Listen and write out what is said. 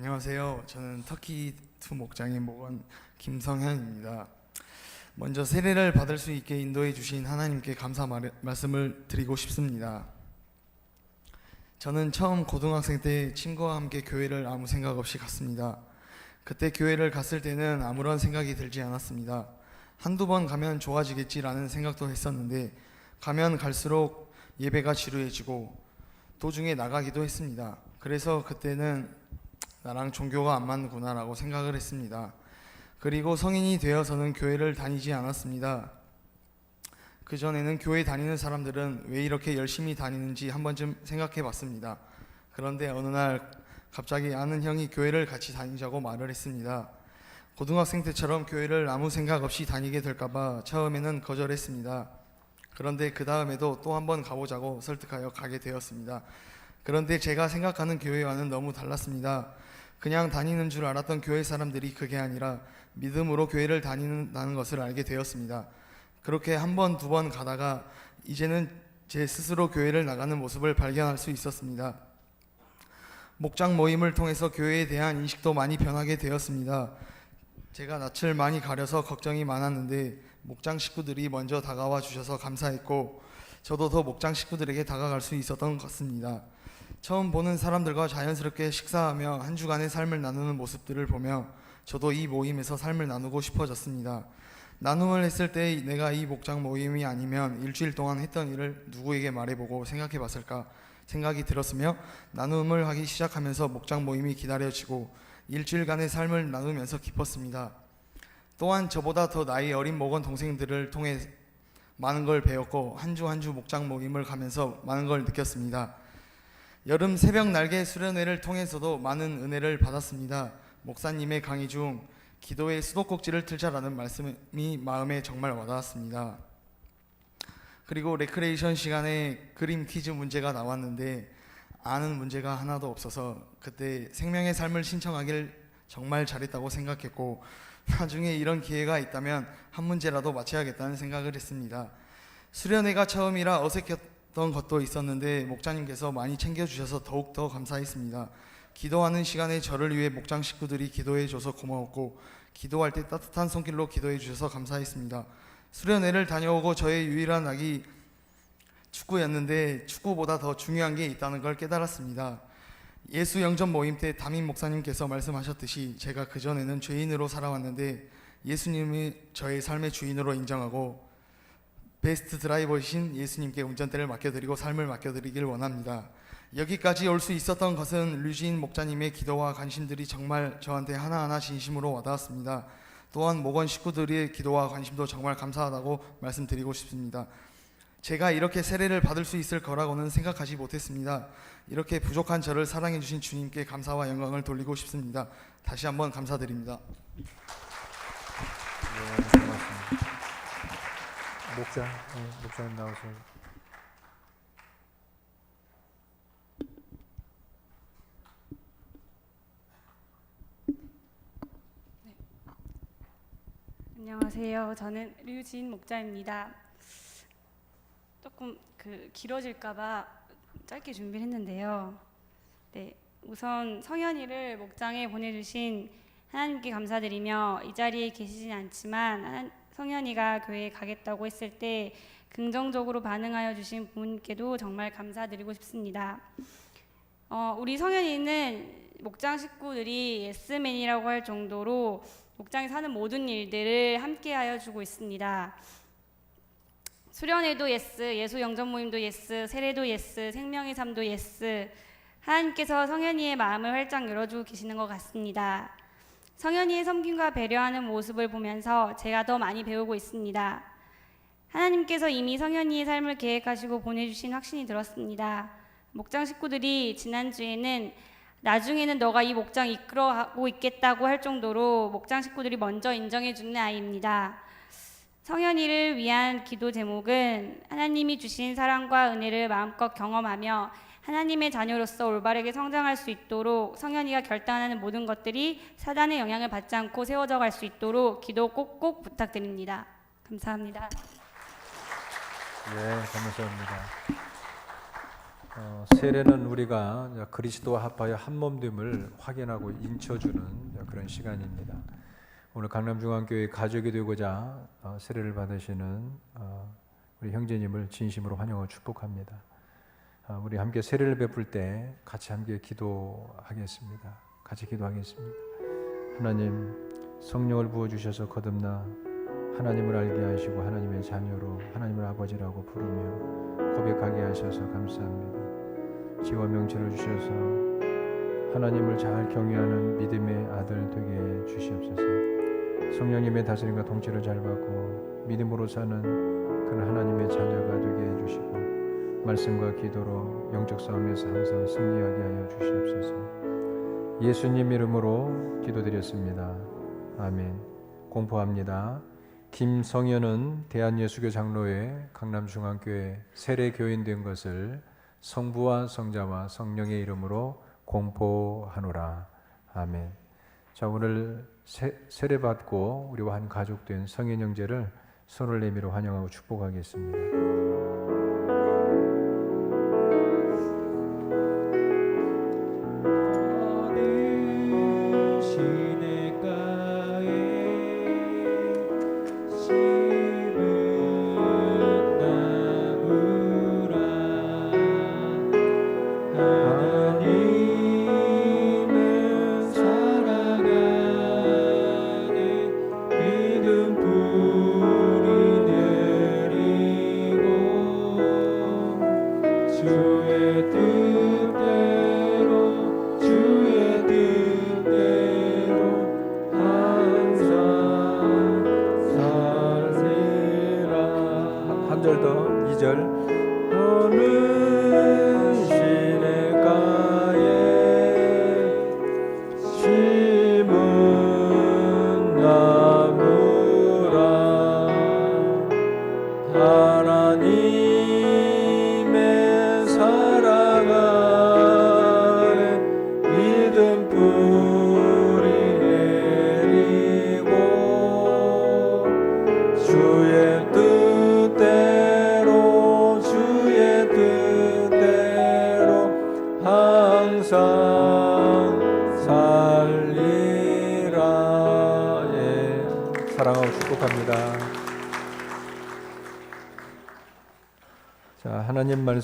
안녕하세요. 저는 터키 투 목장의 목원 김성현입니다. 먼저 세례를 받을 수 있게 인도해 주신 하나님께 감사 말씀을 드리고 싶습니다. 저는 처음 고등학생 때 친구와 함께 교회를 아무 생각 없이 갔습니다. 그때 교회를 갔을 때는 아무런 생각이 들지 않았습니다. 한두 번 가면 좋아지겠지라는 생각도 했었는데 가면 갈수록 예배가 지루해지고 도중에 나가기도 했습니다. 그래서 그때는 나랑 종교가 안 맞는구나 라고 생각을 했습니다. 그리고 성인이 되어서는 교회를 다니지 않았습니다. 그전에는 교회 다니는 사람들은 왜 이렇게 열심히 다니는지 한 번쯤 생각해 봤습니다. 그런데 어느 날 갑자기 아는 형이 교회를 같이 다니자고 말을 했습니다. 고등학생 때처럼 교회를 아무 생각 없이 다니게 될까봐 처음에는 거절했습니다. 그런데 그 다음에도 또 한 번 가보자고 설득하여 가게 되었습니다. 그런데 제가 생각하는 교회와는 너무 달랐습니다. 그냥 다니는 줄 알았던 교회 사람들이 그게 아니라 믿음으로 교회를 다니는다는 것을 알게 되었습니다. 그렇게 한 번, 두 번 가다가 이제는 제 스스로 교회를 나가는 모습을 발견할 수 있었습니다. 목장 모임을 통해서 교회에 대한 인식도 많이 변하게 되었습니다. 제가 낯을 많이 가려서 걱정이 많았는데 목장 식구들이 먼저 다가와 주셔서 감사했고 저도 더 목장 식구들에게 다가갈 수 있었던 것 같습니다. 처음 보는 사람들과 자연스럽게 식사하며 한 주간의 삶을 나누는 모습들을 보며 저도 이 모임에서 삶을 나누고 싶어졌습니다. 나눔을 했을 때 내가 이 목장 모임이 아니면 일주일 동안 했던 일을 누구에게 말해보고 생각해 봤을까 생각이 들었으며 나눔을 하기 시작하면서 목장 모임이 기다려지고 일주일간의 삶을 나누면서 기뻤습니다. 또한 저보다 더 나이 어린 목원 동생들을 통해 많은 걸 배웠고 한 주 한 주 목장 모임을 가면서 많은 걸 느꼈습니다. 여름 새벽 날개 수련회를 통해서도 많은 은혜를 받았습니다. 목사님의 강의 중 기도의 수도꼭지를 틀자라는 말씀이 마음에 정말 와닿았습니다. 그리고 레크레이션 시간에 그림 퀴즈 문제가 나왔는데 아는 문제가 하나도 없어서 그때 생명의 삶을 신청하길 정말 잘했다고 생각했고 나중에 이런 기회가 있다면 한 문제라도 맞춰야겠다는 생각을 했습니다. 수련회가 처음이라 어색했던 것도 있었는데 목자님께서 많이 챙겨주셔서 더욱더 감사했습니다. 기도하는 시간에 저를 위해 목장 식구들이 기도해줘서 고마웠고 기도할 때 따뜻한 손길로 기도해주셔서 감사했습니다. 수련회를 다녀오고 저의 유일한 낙이 축구였는데 축구보다 더 중요한 게 있다는 걸 깨달았습니다. 예수 영접 모임 때 담임 목사님께서 말씀하셨듯이 제가 그전에는 죄인으로 살아왔는데 예수님이 저의 삶의 주인으로 인정하고 베스트 드라이버이신 예수님께 운전대를 맡겨드리고 삶을 맡겨드리길 원합니다. 여기까지 올 수 있었던 것은 류진 목자님의 기도와 관심들이 정말 저한테 하나하나 진심으로 와닿았습니다. 또한 목원 식구들의 기도와 관심도 정말 감사하다고 말씀드리고 싶습니다. 제가 이렇게 세례를 받을 수 있을 거라고는 생각하지 못했습니다. 이렇게 부족한 저를 사랑해 주신 주님께 감사와 영광을 돌리고 싶습니다. 다시 한번 감사드립니다. 네, 고맙습니다. 목사님 나오세요. 안녕하세요. 저는 류진 목자입니다. 조금 길어질까봐 짧게 준비를 했는데요. 네, 우선 성현이를 목장에 보내주신 하나님께 감사드리며 이 자리에 계시진 않지만 성현이가 교회에 가겠다고 했을 때 긍정적으로 반응하여 주신 부모님께도 정말 감사드리고 싶습니다. 우리 성현이는 목장 식구들이 예스맨이라고 할 정도로 목장에 사는 모든 일들을 함께하여 주고 있습니다. 수련회도 예스, 예수 영접 모임도 예스, 세례도 예스, 생명의 삶도 예스. 하나님께서 성현이의 마음을 활짝 열어주고 계시는 것 같습니다. 성현이의 섬김과 배려하는 모습을 보면서 제가 더 많이 배우고 있습니다. 하나님께서 이미 성현이의 삶을 계획하시고 보내주신 확신이 들었습니다. 목장 식구들이 지난주에는 나중에는 너가 이 목장 이끌어가고 있겠다고 할 정도로 목장 식구들이 먼저 인정해주는 아이입니다. 성현이를 위한 기도 제목은 하나님이 주신 사랑과 은혜를 마음껏 경험하며 하나님의 자녀로서 올바르게 성장할 수 있도록 성현이가 결단하는 모든 것들이 사단의 영향을 받지 않고 세워져 갈 수 있도록 기도 꼭꼭 부탁드립니다. 감사합니다. 네, 감사합니다. 세례는 우리가 그리스도와 합하여 한 몸됨을 확인하고 인쳐주는 그런 시간입니다. 오늘 강남중앙교회 가족이 되고자 세례를 받으시는 우리 형제님을 진심으로 환영하고 축복합니다. 우리 함께 세례를 베풀 때 같이 함께 기도하겠습니다. 같이 기도하겠습니다. 하나님, 성령을 부어주셔서 거듭나 하나님을 알게 하시고 하나님의 자녀로 하나님을 아버지라고 부르며 고백하게 하셔서 감사합니다. 지와 명철을 주셔서 하나님을 잘 경외하는 믿음의 아들 되게 주시옵소서. 성령님의 다스림과 통치를 잘 받고 믿음으로 사는 그런 하나님의 자녀가 되게 해주시고 말씀과 기도로 영적 싸움에서 항상 승리하게 하여 주시옵소서. 예수님 이름으로 기도드렸습니다. 아멘. 공포합니다. 김성현은 대한예수교 장로회 강남중앙교회 세례교인 된 것을 성부와 성자와 성령의 이름으로 공포하노라. 아멘. 자, 오늘 세례받고 우리와 한 가족 된 성현 형제를 손을 내밀어 환영하고 축복하겠습니다. 한 절 더, 2절. 어느 시냇가에 심은 나무라 하나님의 사랑 안에 믿음 뿌리 내리고 주의 항상 살리라. 예, 사랑하고 축복합니다. 자, 하나님 말씀